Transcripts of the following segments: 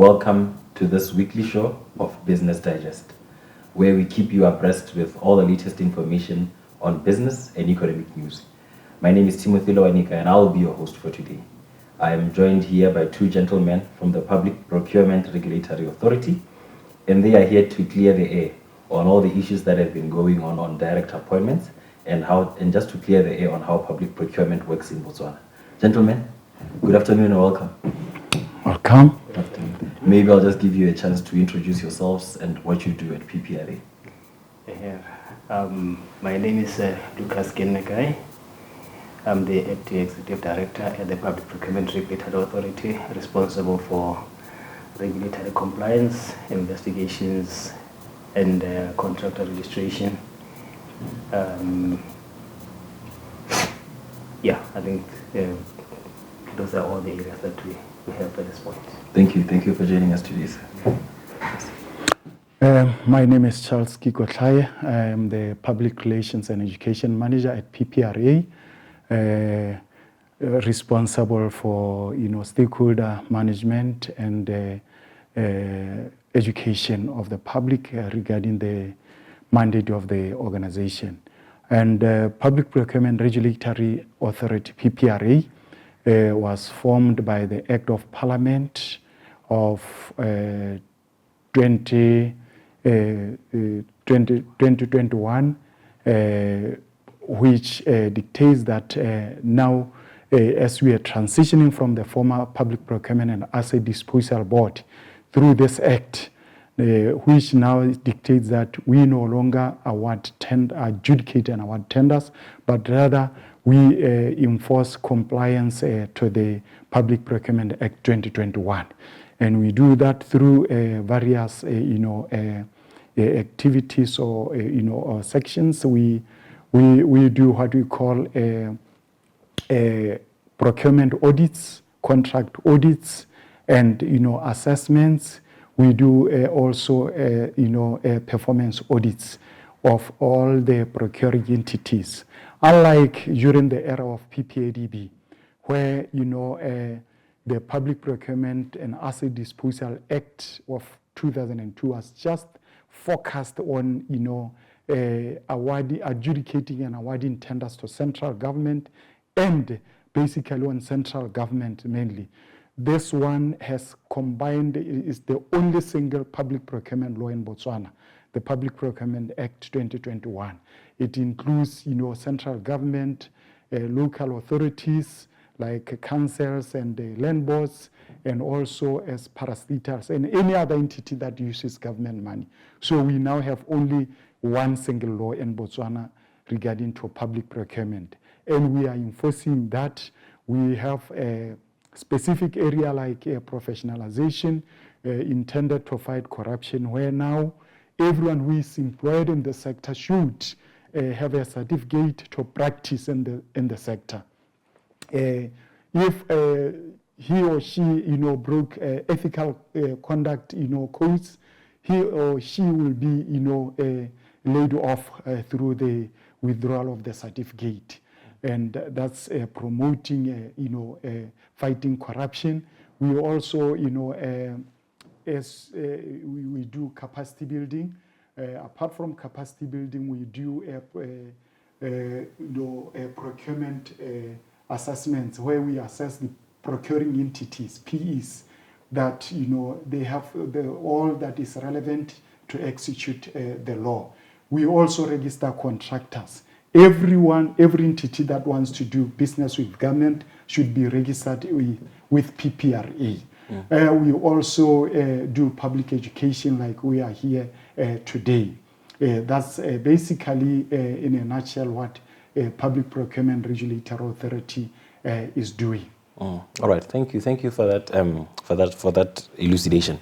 Welcome to this weekly show of Business Digest, where we keep you abreast with all the latest information on business and economic news. My name is Timothy Loanika and I will be your host for today. I am joined here by two gentlemen from the Public Procurement Regulatory Authority, and they are here to clear the air on all the issues that have been going on direct appointments and just to clear the air on how public procurement works in Botswana. Gentlemen, good afternoon and welcome. Welcome. Good afternoon. Maybe I'll just give you a chance to introduce yourselves and what you do at PPRA. My name is Lucas Kennekae. I'm the Acting Executive Director at the Public Procurement Regulatory Authority, responsible for regulatory compliance, investigations, and contractor registration. I think those are all the areas that we have at this point. Thank you. Thank you for joining us today, sir. My name is Charles Keikotlhae. I am the Public Relations and Education Manager at PPRA, responsible for stakeholder management and education of the public regarding the mandate of the organization. And Public Procurement Regulatory Authority, PPRA, was formed by the Act of Parliament of 2021, which dictates that now, as we are transitioning from the former Public Procurement and Asset Disposal Board through this Act, which now dictates that we no longer adjudicate and award tenders, but rather we enforce compliance to the Public Procurement Act 2021. And we do that through various activities or sections. We do what we call procurement audits, contract audits, and assessments. We do also performance audits of all the procuring entities. Unlike during the era of PPADB, where the Public Procurement and Asset Disposal Act of 2002 was just focused on adjudicating and awarding tenders to central government and basically on central government mainly. This one has combined, is the only single public procurement law in Botswana, the Public Procurement Act 2021. It includes, central government, local authorities like councils and land boards, and also as parastatals and any other entity that uses government money. So we now have only one single law in Botswana regarding to public procurement, and we are enforcing that. We have a specific area like professionalization intended to fight corruption, where now everyone who is employed in the sector should have a certificate to practice in the sector. If he or she, broke ethical conduct, codes, he or she will be, laid off through the withdrawal of the certificate, and that's promoting, fighting corruption. We also, as we do capacity building. Apart from capacity building, we do procurement assessments where we assess the procuring entities, PEs, that they have all that is relevant to execute the law. We also register contractors. Every entity that wants to do business with government should be registered with PPRA. We also do public education like we are here today. That's basically, in a nutshell, what Public Procurement Regulatory Authority is doing. All right, thank you for that elucidation.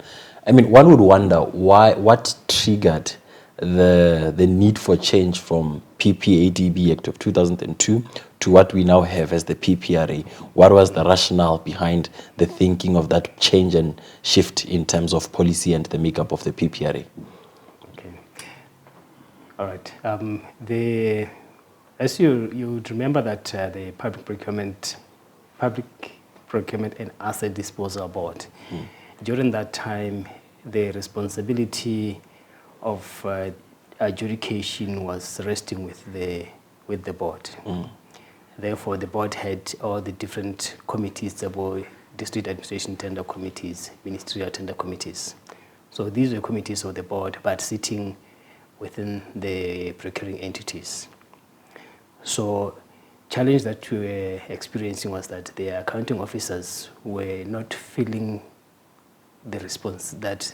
I mean, one would wonder what triggered the need for change from PPADB Act of 2002 to what we now have as the PPRA. What was the rationale behind the thinking of that change and shift in terms of policy and the makeup of the PPRA? Okay. All right. As you would remember that the Public Procurement and Asset Disposal Board during that time, the responsibility of adjudication was resting with the board. Therefore, the board had all the different committees, the district administration tender committees, ministerial tender committees. So these were committees of the board, but sitting within the procuring entities. So challenge that we were experiencing was that the accounting officers were not feeling the response that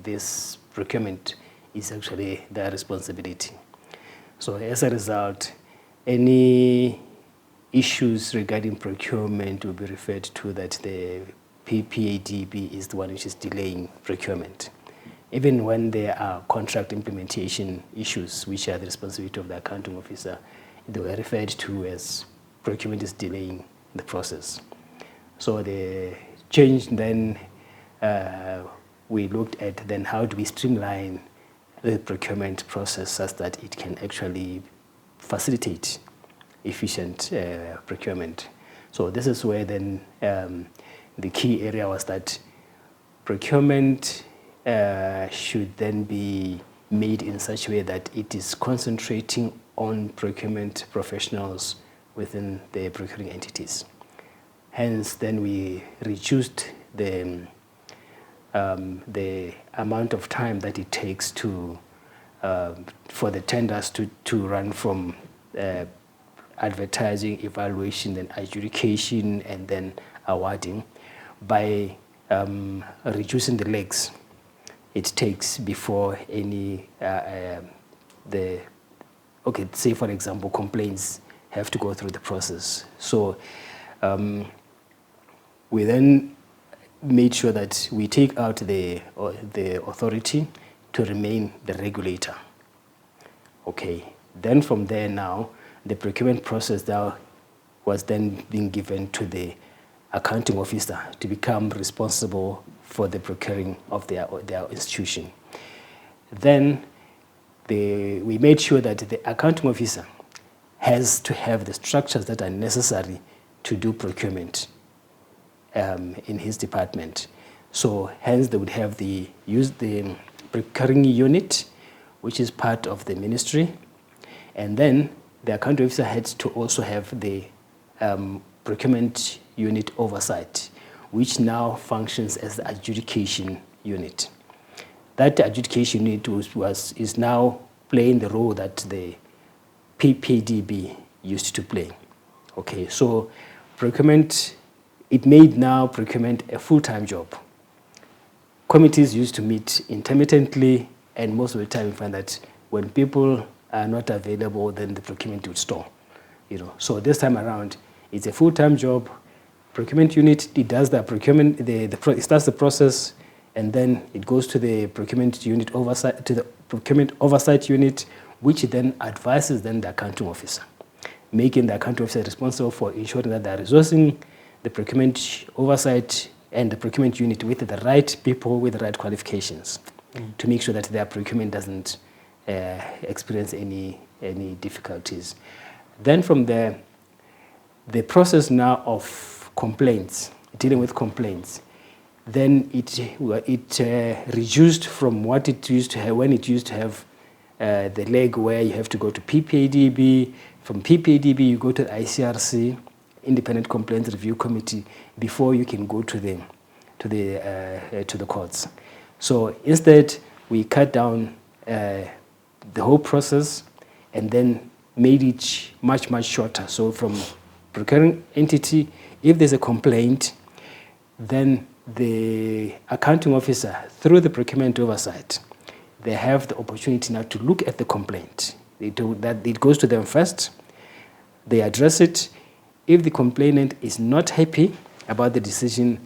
this procurement is actually their responsibility. So as a result, any issues regarding procurement will be referred to that the PPADB is the one which is delaying procurement. Even when there are contract implementation issues, which are the responsibility of the accounting officer, they were referred to as procurement is delaying the process. So the change then, we looked at then how do we streamline the procurement process such that it can actually facilitate efficient procurement. So this is where then the key area was that procurement should then be made in such a way that it is concentrating on procurement professionals within the procuring entities. Hence, then we reduced the amount of time that it takes to for the tenders to run from advertising, evaluation, then adjudication, and then awarding by reducing the legs it takes before any say for example complaints have to go through the process. So we then made sure that we take out the authority to remain the regulator. Okay, then from there now, the procurement process now was then being given to the accounting officer to become responsible for the procuring of their institution. Then we made sure that the accounting officer has to have the structures that are necessary to do procurement in his department. So hence they would have the procuring unit, which is part of the ministry, and then the accounting officer had to also have the procurement unit oversight, which now functions as the adjudication unit. That adjudication unit is now playing the role that the PPDB used to play. Okay, so procurement, it made now procurement a full-time job. Committees used to meet intermittently, and most of the time you find that when people are not available, then the procurement would stall. So this time around, it's a full-time job. Procurement unit, it does the procurement, it starts the process, and then it goes to the procurement unit oversight, to the procurement oversight unit, which then advises then the accounting officer, making the accounting officer responsible for ensuring that they're resourcing the procurement oversight and the procurement unit with the right people with the right qualifications to make sure that their procurement doesn't experience any difficulties. Then from there, the process now of complaints, dealing with complaints, then it reduced from what it used to have, when it used to have the leg where you have to go to PPADB, from PPADB you go to the ICRC, Independent Complaints Review Committee, before you can go to the courts. So instead, we cut down the whole process and then made it much, much shorter. So from procuring entity, if there's a complaint, then the accounting officer, through the procurement oversight, they have the opportunity now to look at the complaint. They do that, it goes to them first, they address it. If the complainant is not happy about the decision,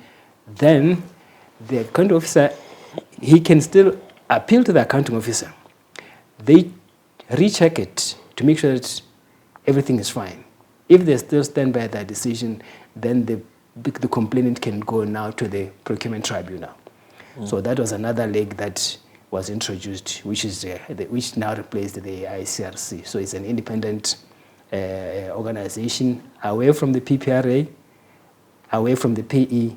then the accounting officer, he can still appeal to the accounting officer. They recheck it to make sure that everything is fine. If they still stand by their decision, then the complainant can go now to the procurement tribunal. So that was another leg that was introduced, which now replaced the ICRC. So it's an independent organization away from the PPRA, away from the PE,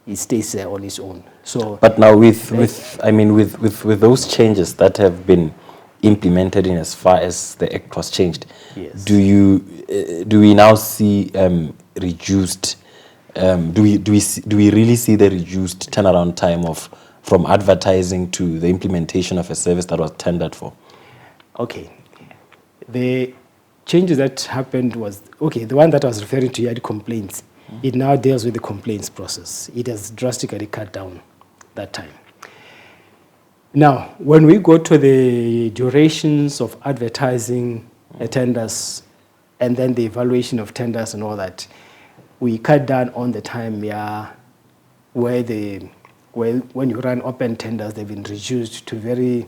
it stays on its own. So, but now with those changes that have been implemented in as far as the Act was changed, yes. do we now see reduced? Do we really see the reduced turnaround time from advertising to the implementation of a service that was tendered for? Okay, the changes that happened was, okay, the one that I was referring to, you had complaints. It now deals with the complaints process. It has drastically cut down that time. Now, when we go to the durations of advertising tenders and then the evaluation of tenders and all that, we cut down on the time where when you run open tenders, they've been reduced to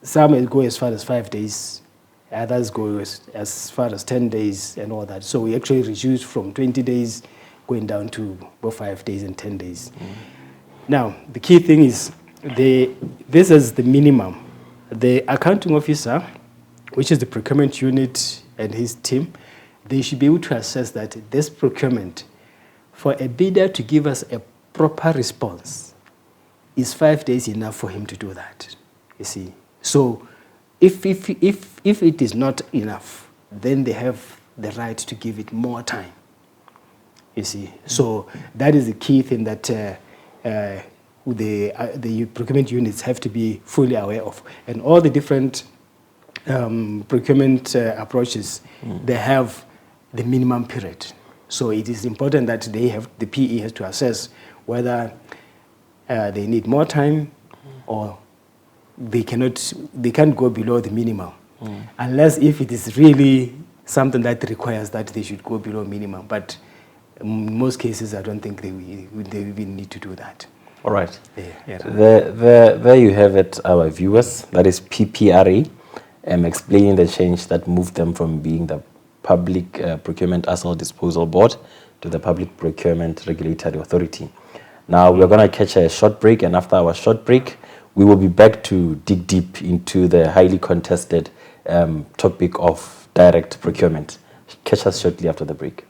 some go as far as 5 days, others go as far as 10 days and all that. So we actually reduced from 20 days going down to about 5 days and 10 days. Now, the key thing is this is the minimum. The accounting officer, which is the procurement unit and his team, they should be able to assess that this procurement, for a bidder to give us a proper response, is 5 days enough for him to do that, you see. So if it is not enough, then they have the right to give it more time, you see. So that is the key thing that the procurement units have to be fully aware of. And all the different procurement approaches, they have the minimum period. So it is important that the PE has to assess whether they need more time or they can't go below the minimum, unless if it is really something that requires that they should go below minimum. But in most cases, I don't think they even need to do that. All right. Yeah. There you have it, our viewers. That is PPRA, explaining the change that moved them from being the Public Procurement Arsenal Disposal Board to the Public Procurement Regulatory Authority. Now we're going to catch a short break, and after our short break, we will be back to dig deep into the highly contested topic of direct procurement. Catch us shortly after the break.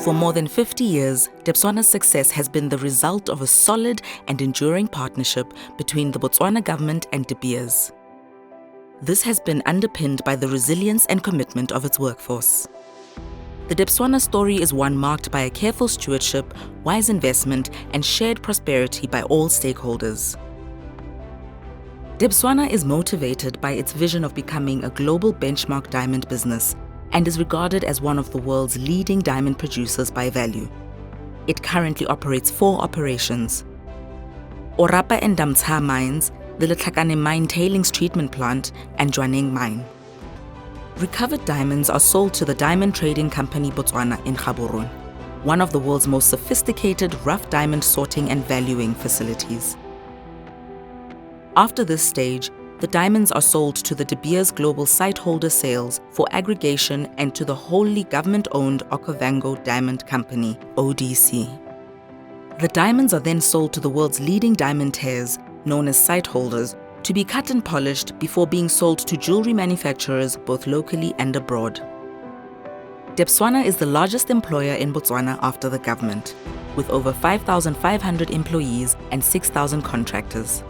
For more than 50 years, Debswana's success has been the result of a solid and enduring partnership between the Botswana government and De Beers. This has been underpinned by the resilience and commitment of its workforce. The Debswana story is one marked by a careful stewardship, wise investment, and shared prosperity by all stakeholders. Debswana is motivated by its vision of becoming a global benchmark diamond business and is regarded as one of the world's leading diamond producers by value. It currently operates 4 operations: Orapa and Damtsha mines, the Letlhakane mine tailings treatment plant, and Jwaneng mine. Recovered diamonds are sold to the Diamond Trading Company Botswana in Gaborone, one of the world's most sophisticated rough diamond sorting and valuing facilities. After this stage, the diamonds are sold to the De Beers Global Sightholder Sales for aggregation and to the wholly government-owned Okavango Diamond Company, ODC. The diamonds are then sold to the world's leading diamond tears, known as sightholders, to be cut and polished before being sold to jewelry manufacturers both locally and abroad. Debswana is the largest employer in Botswana after the government, with over 5,500 employees and 6,000 contractors.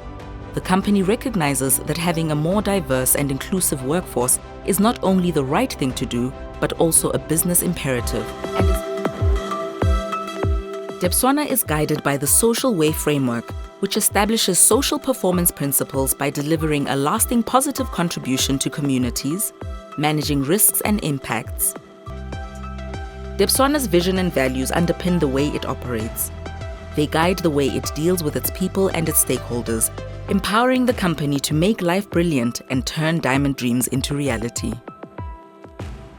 The company recognizes that having a more diverse and inclusive workforce is not only the right thing to do, but also a business imperative. Debswana is guided by the Social Way framework, which establishes social performance principles by delivering a lasting positive contribution to communities, managing risks and impacts. Debswana's vision and values underpin the way it operates. They guide the way it deals with its people and its stakeholders, empowering the company to make life brilliant and turn diamond dreams into reality.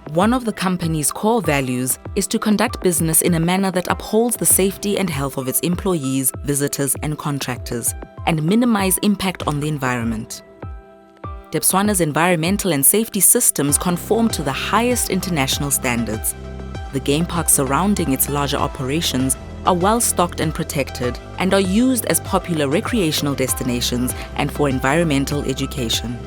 One of the company's core values is to conduct business in a manner that upholds the safety and health of its employees, visitors, and contractors, and minimize impact on the environment. Debswana's environmental and safety systems conform to the highest international standards. The game parks surrounding its larger operations are well stocked and protected and are used as popular recreational destinations and for environmental education.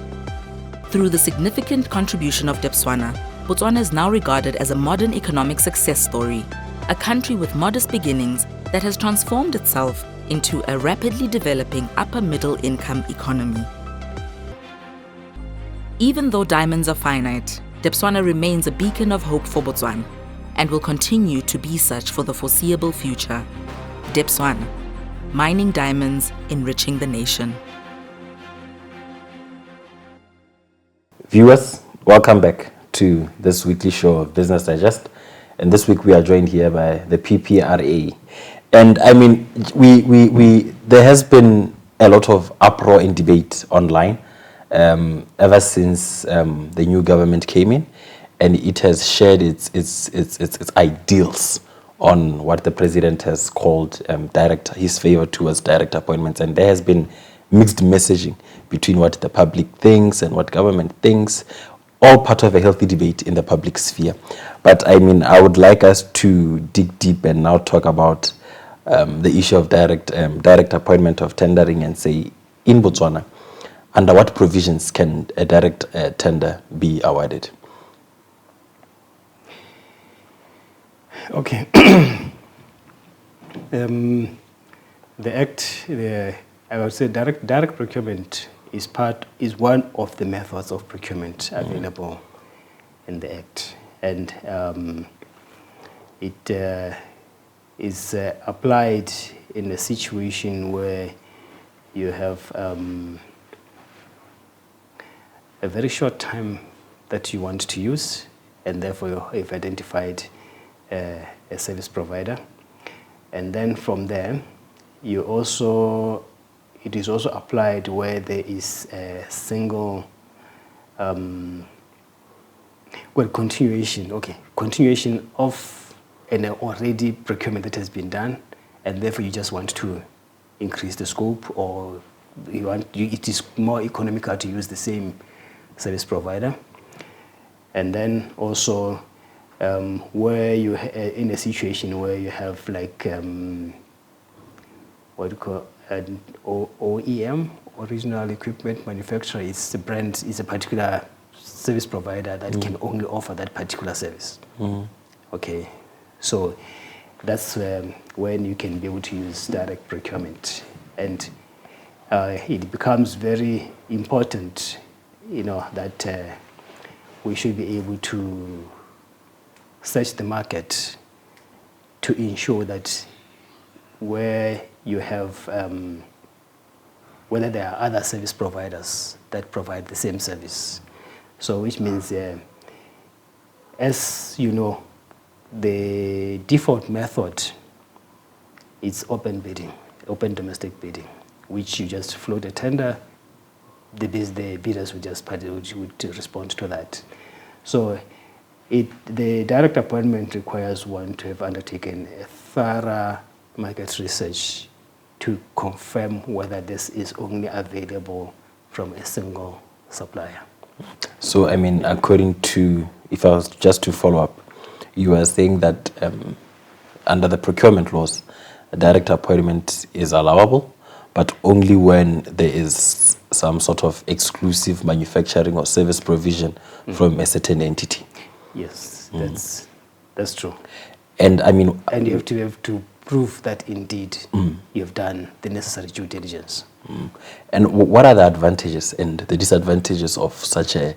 Through the significant contribution of Debswana, Botswana is now regarded as a modern economic success story, a country with modest beginnings that has transformed itself into a rapidly developing upper middle income economy. Even though diamonds are finite, Debswana remains a beacon of hope for Botswana and will continue to be such for the foreseeable future. Debswana, mining diamonds, enriching the nation. Viewers, welcome back to this weekly show of Business Digest. And this week we are joined here by the PPRA. And I mean, there has been a lot of uproar and debate online ever since the new government came in, and it has shared its ideals on what the president has called his favor towards direct appointments. And there has been mixed messaging between what the public thinks and what government thinks, all part of a healthy debate in the public sphere. But I mean, I would like us to dig deep and now talk about the issue of direct appointment of tendering and say, in Botswana, under what provisions can a direct tender be awarded? Okay. The Act, I would say direct procurement is one of the methods of procurement available in the Act. And it is applied in a situation where you have a very short time that you want to use, and therefore you've identified a service provider. And then from there, it is also applied where there is a single continuation of an already procurement that has been done, and therefore you just want to increase the scope, or it is more economical to use the same service provider. And then also where you in a situation where you have like what do you call an OEM, original equipment manufacturer. It's a brand, is a particular service provider that can only offer that particular service. Okay, so that's when you can be able to use direct procurement, and it becomes very important, that we should be able to search the market to ensure that where you have, whether there are other service providers that provide the same service. So which means, as you know, the default method is open bidding, open domestic bidding, which you just float a tender, the bidders would just would respond to that. So the direct appointment requires one to have undertaken a thorough market research to confirm whether this is only available from a single supplier. So, I mean, according to, if I was just to follow up, you were saying that under the procurement laws, a direct appointment is allowable, but only when there is some sort of exclusive manufacturing or service provision from a certain entity. Yes, that's true. And I mean, and you have to prove that indeed you've done the necessary due diligence. And what are the advantages and the disadvantages of such of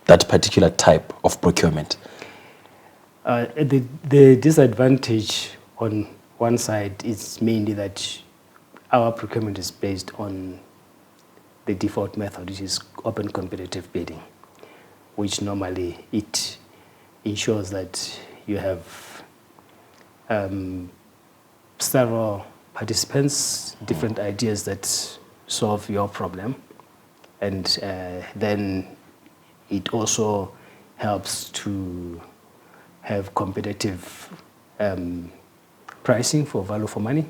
that particular type of procurement? The disadvantage on one side is mainly that our procurement is based on the default method, which is open competitive bidding, which normally it ensures that you have several participants, different ideas that solve your problem, and then it also helps to have competitive pricing for value for money.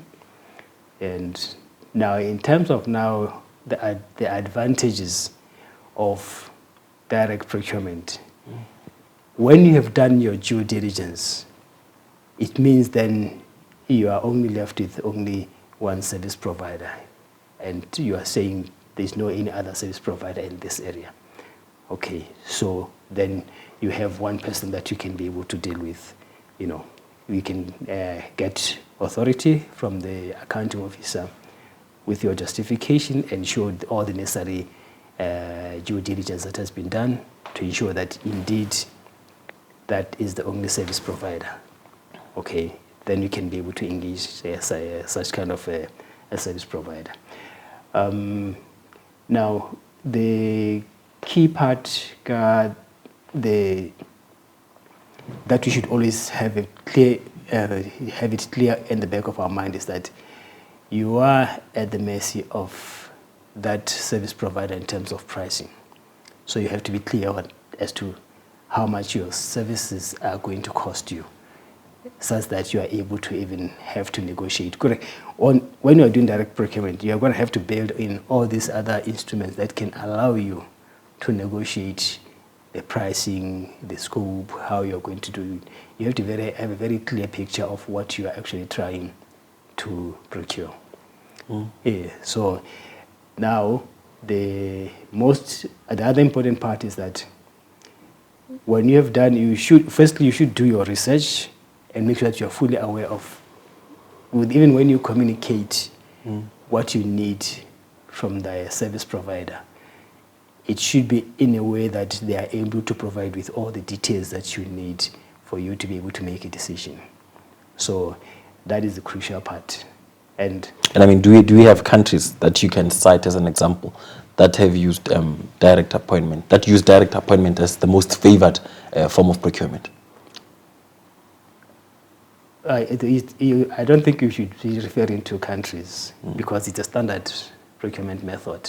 And now, in terms of the advantages of direct procurement, when you have done your due diligence, it means then you are only left with only one service provider, and you are saying there's no any other service provider in this area. Okay, so then you have one person that you can be able to deal with. You know, we can get authority from the accounting officer with your justification and show all the necessary due diligence that has been done to ensure that indeed that is the only service provider. Okay, then you can be able to engage such kind of a service provider. Now, the key part that we should always have it clear in the back of our mind is that you are at the mercy of that service provider in terms of pricing. So you have to be clear as to how much your services are going to cost you, such that you are able to even have to negotiate. Correct. When you are doing direct procurement, you are going to have to build in all these other instruments that can allow you to negotiate the pricing, the scope, how you're going to do it. You have to have a very clear picture of what you are actually trying to procure. Yeah. So now the other important part is that when you have done, you should do your research and make sure that you're fully aware of, even when you communicate what you need from the service provider, it should be in a way that they are able to provide with all the details that you need for you to be able to make a decision. So that is the crucial part. And I mean, do we have countries that you can cite as an example that have used direct appointment, that use direct appointment as the most favored form of procurement? I don't think you should be referring to countries because it's a standard procurement method.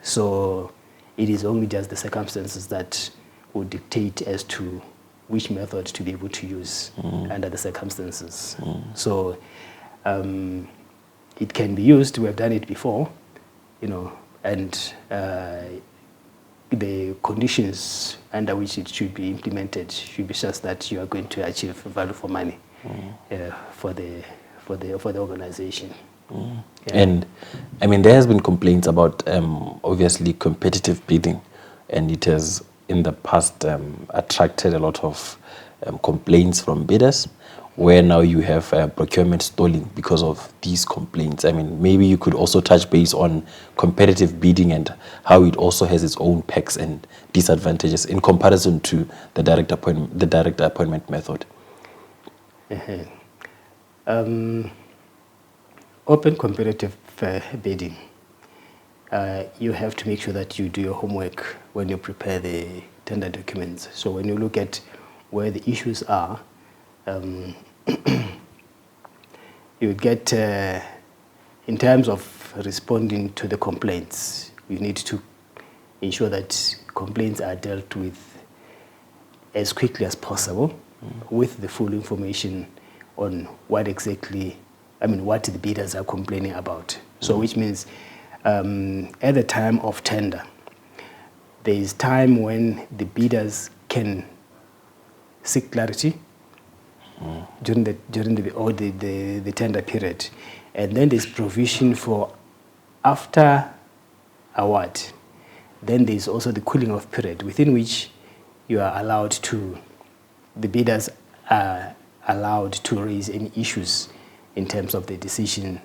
So it is only just the circumstances that would dictate as to which method to be able to use under the circumstances. So it can be used. We have done it before, you know, and the conditions under which it should be implemented should be such that you are going to achieve value for money for the organization. Yeah. And I mean, there has been complaints about obviously competitive bidding, and it has in the past attracted a lot of complaints from bidders, where now you have procurement stalling because of these complaints. I mean, maybe you could also touch base on competitive bidding and how it also has its own perks and disadvantages in comparison to the direct appointment method. Open competitive bidding, you have to make sure that you do your homework when you prepare the tender documents. So when you look at where the issues are, you get, in terms of responding to the complaints, you need to ensure that complaints are dealt with as quickly as possible with the full information on what exactly, what the bidders are complaining about. So which means at the time of tender, there is time when the bidders can seek clarity during the tender period, and then there's provision for after award. Then there's also the cooling off period within which you are allowed to, the bidders are allowed to raise any issues in terms of the decision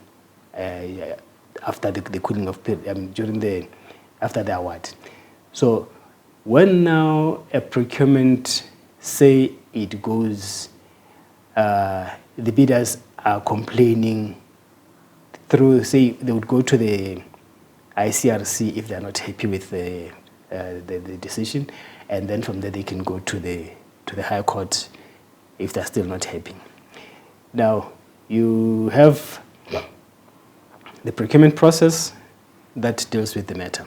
after the cooling off period, after the award. So when now a procurement, say it goes, the bidders are complaining through, say they would go to the ICRC if they're not happy with the decision, and then from there they can go to the High Court if they're still not happy. Now, you have the procurement process that deals with the matter.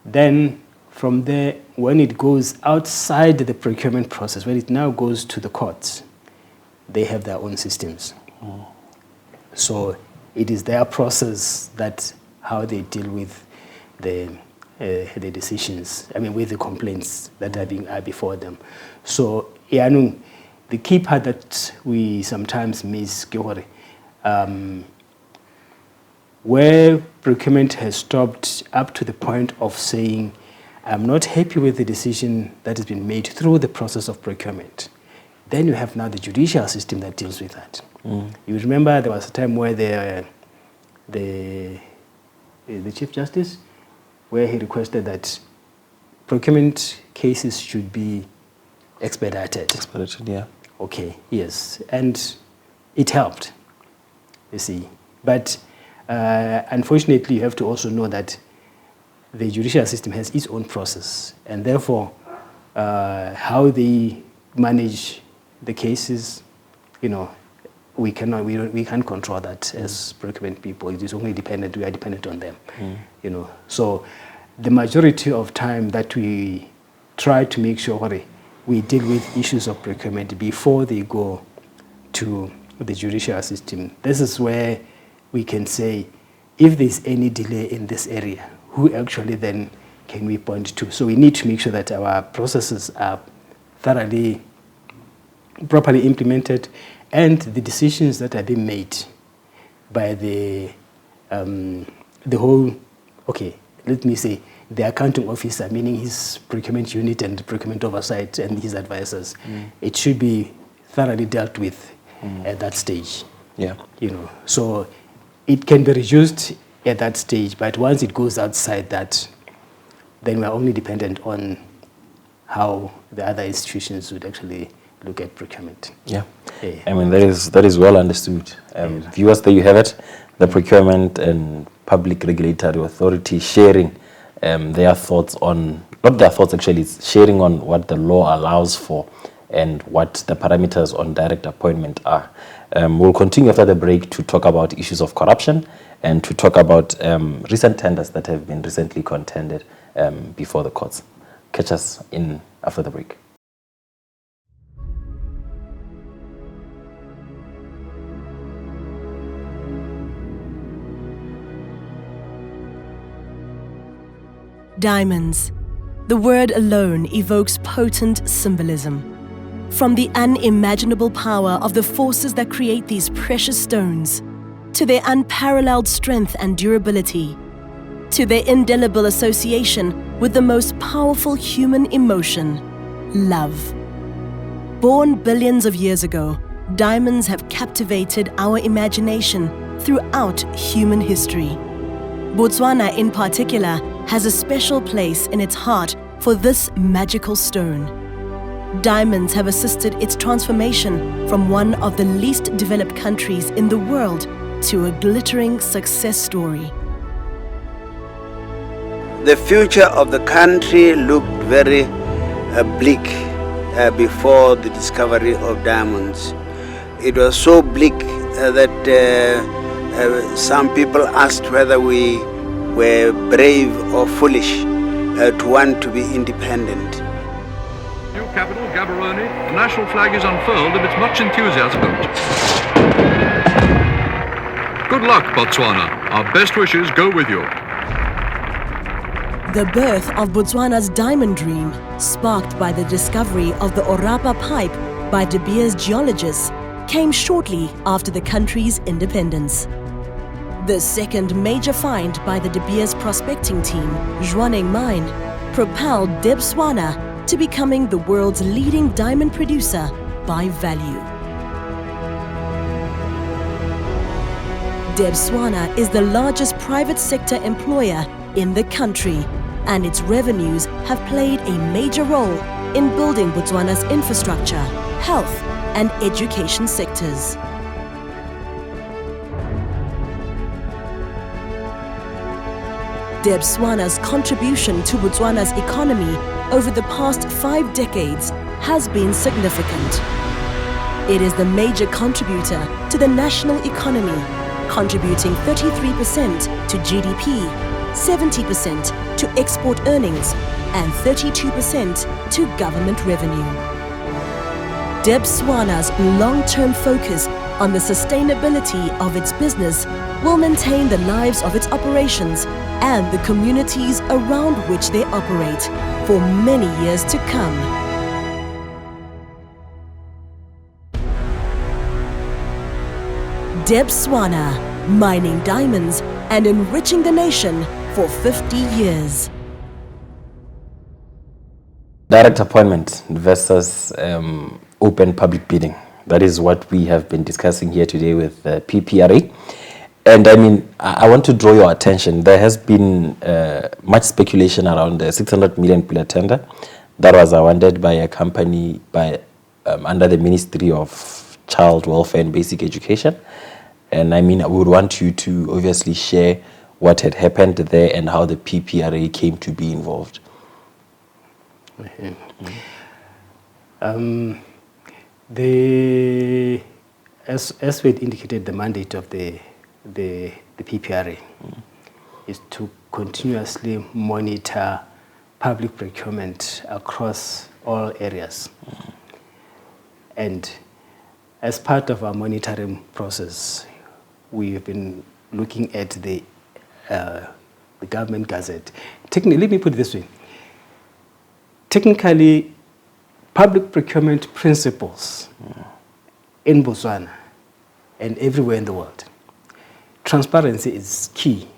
Then from there, when it goes outside the procurement process, when it now goes to the courts, they have their own systems. So it is their process that how they deal with the decisions, with the complaints that are before them. So the key part that we sometimes miss, where procurement has stopped up to the point of saying, I'm not happy with the decision that has been made through the process of procurement. Then you have now the judicial system that deals with that. You remember there was a time where the Chief Justice, where he requested that procurement cases should be expedited. Expedited, yeah. Okay, yes. And it helped, you see. But unfortunately, you have to also know that the judicial system has its own process, and therefore, how they manage the cases, we can't control that as procurement people. It is only dependent. We are dependent on them, So, the majority of time that we try to make sure we deal with issues of procurement before they go to the judicial system. This is where we can say, if there's any delay in this area, who actually then can we point to? So we need to make sure that our processes are thoroughly, properly implemented, and the decisions that are being made by the whole, let me say, the accounting officer, meaning his procurement unit and procurement oversight and his advisors, it should be thoroughly dealt with at that stage. Yeah. So it can be reduced at that stage, but once it goes outside that, then we're only dependent on how the other institutions would actually look at procurement. Yeah. I mean, that is well understood. Viewers, there you have it, the Procurement and Public Regulatory Authority sharing their thoughts on, not their thoughts actually, it's sharing on what the law allows for and what the parameters on direct appointment are. We'll continue after the break to talk about issues of corruption and to talk about recent tenders that have been recently contended before the courts. Catch us in after the break. Diamonds. The word alone evokes potent symbolism. From the unimaginable power of the forces that create these precious stones, to their unparalleled strength and durability, to their indelible association with the most powerful human emotion, love. Born billions of years ago, diamonds have captivated our imagination throughout human history. Botswana, in particular, has a special place in its heart for this magical stone. Diamonds have assisted its transformation from one of the least developed countries in the world to a glittering success story. The future of the country looked very bleak before the discovery of diamonds. It was so bleak that some people asked whether we were brave or foolish to want to be independent. New capital, Gaborone, the national flag is unfurled amidst much enthusiasm. Good luck, Botswana. Our best wishes go with you. The birth of Botswana's diamond dream, sparked by the discovery of the Orapa pipe by De Beers geologists, came shortly after the country's independence. The second major find by the De Beers prospecting team, Zwaneng Mine, propelled Debswana to becoming the world's leading diamond producer by value. Debswana is the largest private sector employer in the country, and its revenues have played a major role in building Botswana's infrastructure, health, and education sectors. Debswana's contribution to Botswana's economy over the past 5 decades has been significant. It is the major contributor to the national economy, contributing 33% to GDP, 70% to export earnings, and 32% to government revenue. Debswana's long-term focus on the sustainability of its business will maintain the lives of its operations and the communities around which they operate for many years to come. Debswana, mining diamonds and enriching the nation for 50 years. Direct appointment versus open public bidding. That is what we have been discussing here today with PPRA. And I mean, I want to draw your attention. There has been much speculation around the 600 million pillar tender that was awarded by a company under the Ministry of Child Welfare and Basic Education. And I mean, I would want you to obviously share what had happened there and how the PPRA came to be involved. Okay. As we had indicated, the mandate of the PPRA is to continuously monitor public procurement across all areas. And as part of our monitoring process, we've been looking at the government gazette. Technically, let me put it this way. Technically, public procurement principles in Botswana and everywhere in the world, transparency is key,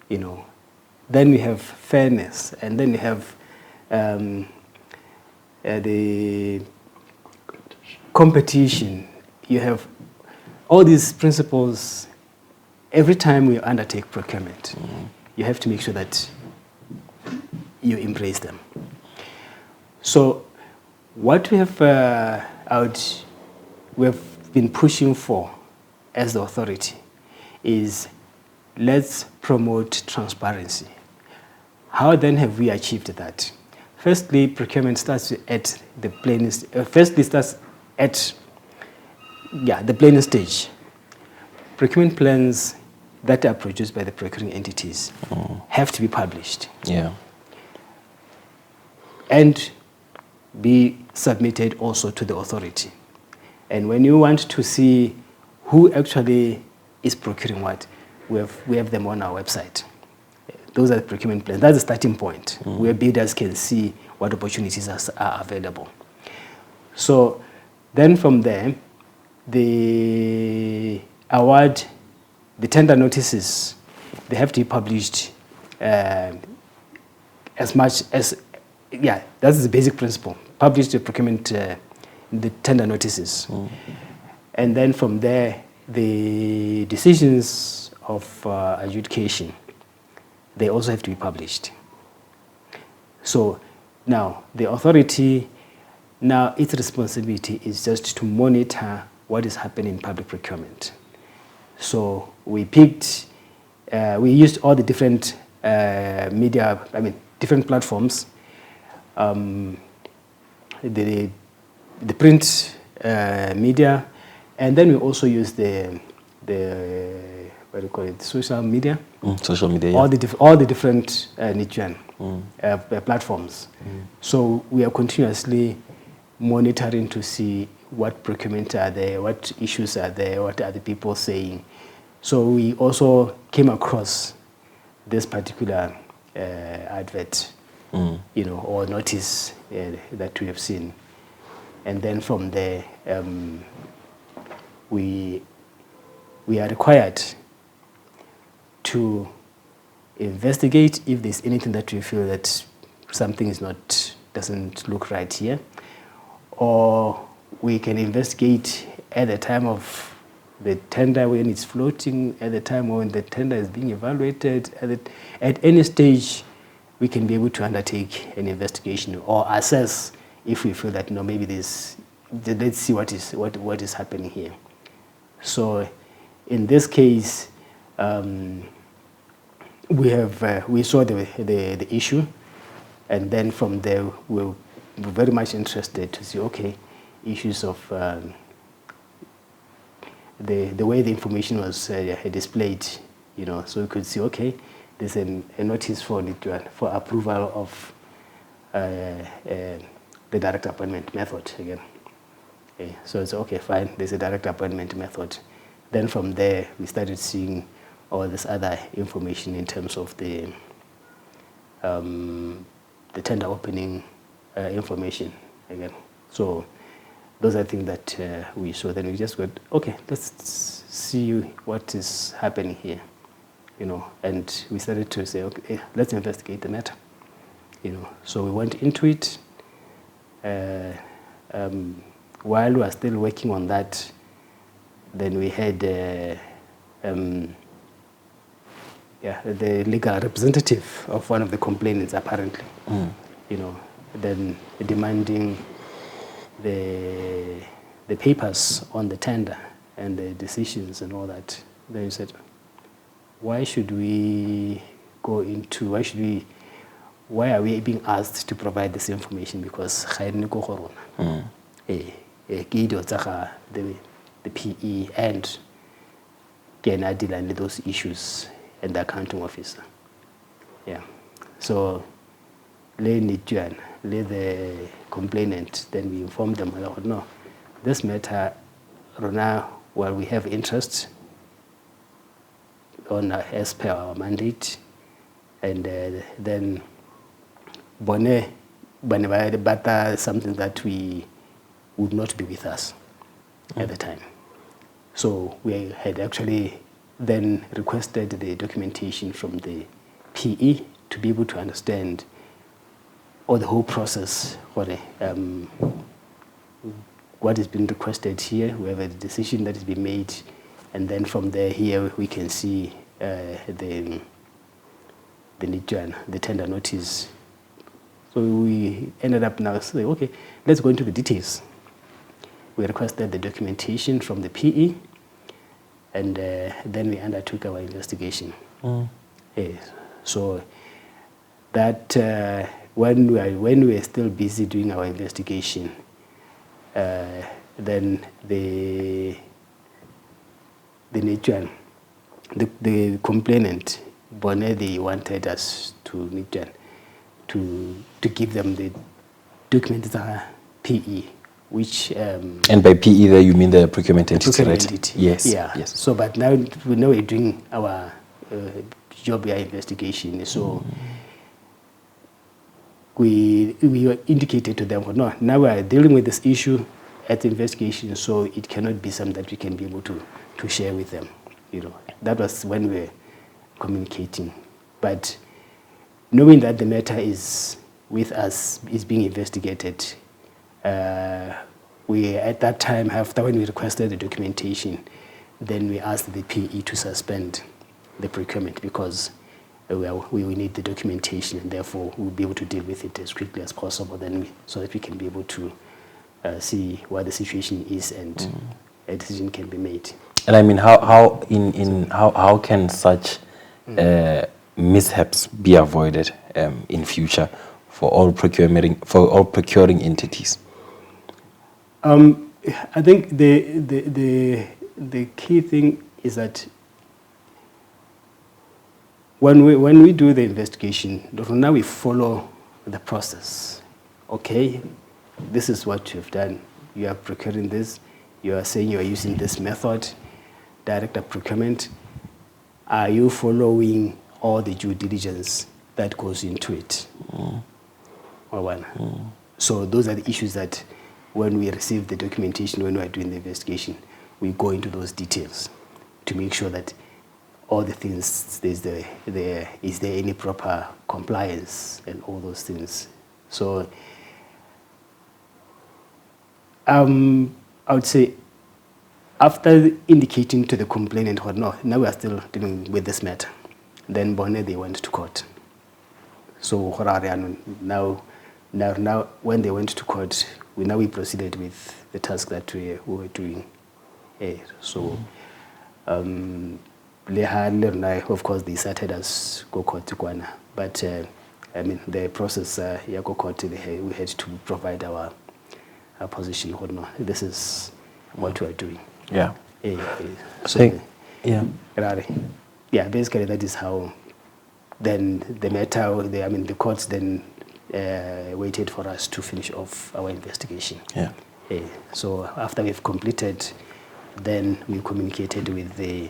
you know. Then we have fairness, and then we have the competition. You have all these principles. Every time we undertake procurement, you have to make sure that you embrace them. So what we have been pushing for as the authority is, let's promote transparency. How then have we achieved that? Firstly, procurement starts at the plainest. Starts at the plainest stage. Procurement plans that are produced by the procuring entities have to be published. Yeah. And be submitted also to the authority. And when you want to see who actually is procuring what, we have them on our website. Those are the procurement plans. That's the starting point, where bidders can see what opportunities are available. So then from there, the award, the tender notices, they have to be published as much as, that's the basic principle. Publish the procurement, the tender notices. And then from there, the decisions of adjudication, they also have to be published. So now, the authority, now its responsibility is just to monitor what is happening in public procurement. So we picked, we used all the different media, different platforms, the print media, and then we also use the what do you call it, social media. Social media, yeah. All the different Nichuan platforms. So we are continuously monitoring to see what procurement are there, what issues are there, what are the people saying. So we also came across this particular advert, or notice that we have seen. And then from there, we are required to investigate if there's anything that we feel that something doesn't look right here, or we can investigate at the time of the tender when it's floating, at the time when the tender is being evaluated, at any stage we can be able to undertake an investigation or assess if we feel that maybe let's see what is happening here. So in this case, we saw the issue, and then from there we were very much interested to see, issues of the way the information was displayed, so we could see, there's a notice for approval of the direct appointment method again. Okay, so it's fine, there's a direct appointment method. Then from there, we started seeing all this other information in terms of the tender opening information again. So those are things that we saw. Then we just got, okay, let's see what is happening here, and we started to say, okay, let's investigate the matter, So we went into it. While we were still working on that, then we had the legal representative of one of the complainants, apparently, then demanding the papers on the tender and the decisions and all that. Then he said, why are we being asked to provide this information? Because the PE and Kennekae dealing with those issues and the accounting officer. Yeah. So the complainant, then we informed them, no, this matter, Rona, while we have interest on as per our mandate, and then Bone something that we would not be with us at the time. So we had actually then requested the documentation from the PE to be able to understand the whole process, what has been requested here. We have a decision that has been made, and then from there here we can see the tender notice. So we ended up now saying, okay, let's go into the details. We requested the documentation from the PE, and then we undertook our investigation. So that when we were still busy doing our investigation, then the complainant, Bone, they wanted us to give them the documents PE, which and by PE there you mean the procurement entity, right? Yes. Yeah. Yes. So, but now we're doing our job investigation. So we indicated to them, no, now we are dealing with this issue at the investigation, so it cannot be something that we can be able to share with them. That was when we were communicating. But knowing that the matter is with us, is being investigated, we at that time, after when we requested the documentation, then we asked the PE to suspend the procurement because we need the documentation, and therefore we'll be able to deal with it as quickly as possible, so that we can be able to see what the situation is and a decision can be made. And I mean, how can such mishaps be avoided in future for all procuring entities? I think the key thing is that when we do the investigation, now we follow the process. Okay, this is what you've done. You are procuring this. You are saying you are using this method, direct procurement. Are you following all the due diligence that goes into it? So those are the issues that when we receive the documentation, when we are doing the investigation, we go into those details to make sure that all the things, is there any proper compliance and all those things. So I would say after indicating to the complainant, no, now we are still dealing with this matter, then Bone, they went to court. So now when they went to court, we proceeded with the task that we were doing. So of course they started us go court, but I mean the process go court, we had to provide our position. This is what we are doing. Yeah. So basically that is how then the matter, the courts then waited for us to finish off our investigation. Yeah. So after we've completed, then we communicated with the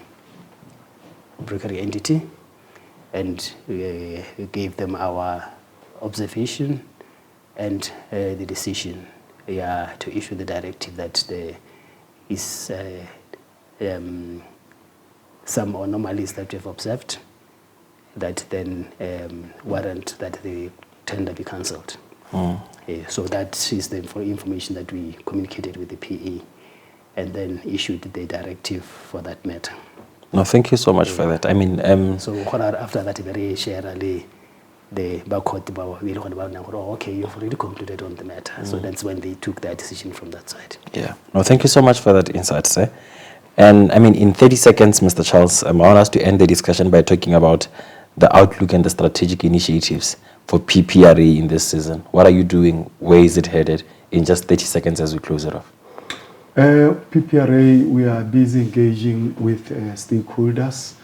brokerage entity, and we gave them our observation and the decision to issue the directive that there is some anomalies that we've observed that then warrant that the tender be cancelled. So that is the information that we communicated with the PE and then issued the directive for that matter. No, thank you so much for that. I mean, so after that, very the okay, you've already concluded on the matter. So that's when they took their decision from that side. Yeah. No, thank you so much for that insight, sir. And I mean, in 30 seconds, Mr. Charles, I want us to end the discussion by talking about the outlook and the strategic initiatives for PPRA in this season. What are you doing? Where is it headed? In just 30 seconds as we close it off. PPRA, we are busy engaging with stakeholders,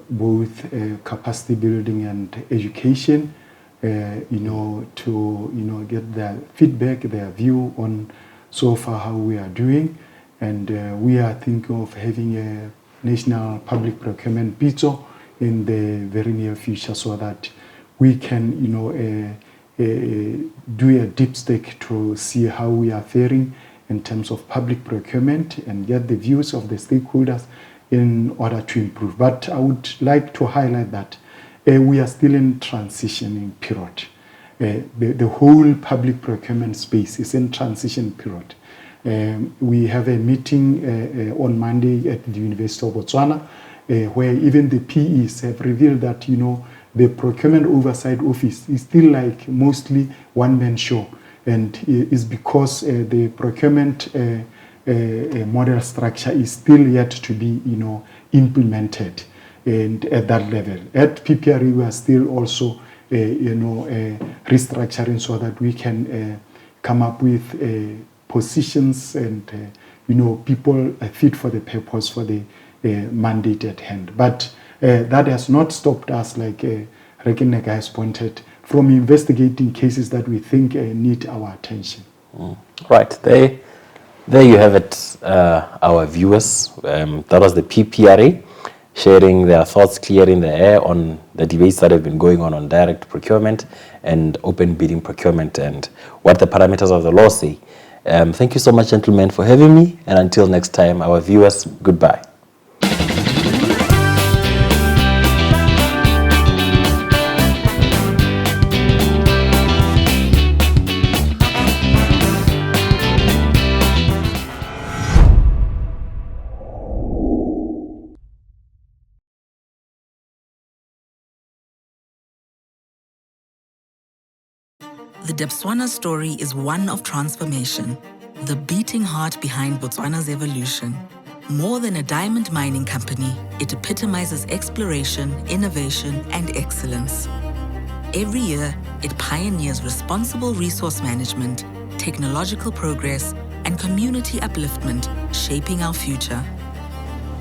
both capacity building and education, to get their feedback, their view on so far how we are doing. And we are thinking of having a national public procurement PITO in the very near future so that we can, do a deep stake to see how we are faring in terms of public procurement and get the views of the stakeholders in order to improve. But I would like to highlight that we are still in transitioning period. The whole public procurement space is in transition period. We have a meeting on Monday at the University of Botswana where even the PEs have revealed that, the Procurement Oversight Office is still like mostly one-man show. And it's because the procurement model structure is still yet to be, implemented and at that level. At PPRA, we are still also, restructuring so that we can come up with positions and, people fit for the purpose for the mandate at hand. But that has not stopped us, like Kennekae has pointed, from investigating cases that we think need our attention. Right, there you have it, our viewers. That was the PPRA sharing their thoughts, clearing the air on the debates that have been going on direct procurement and open bidding procurement and what the parameters of the law say. Thank you so much, gentlemen, for having me. And until next time, our viewers, goodbye. The Debswana story is one of transformation, the beating heart behind Botswana's evolution. More than a diamond mining company, it epitomizes exploration, innovation, and excellence. Every year, it pioneers responsible resource management, technological progress, and community upliftment, shaping our future.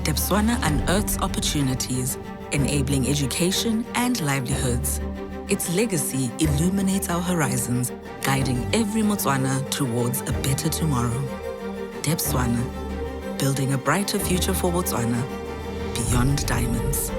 Debswana unearths opportunities, enabling education and livelihoods. Its legacy illuminates our horizons, guiding every Motswana towards a better tomorrow. Debswana, building a brighter future for Botswana, beyond diamonds.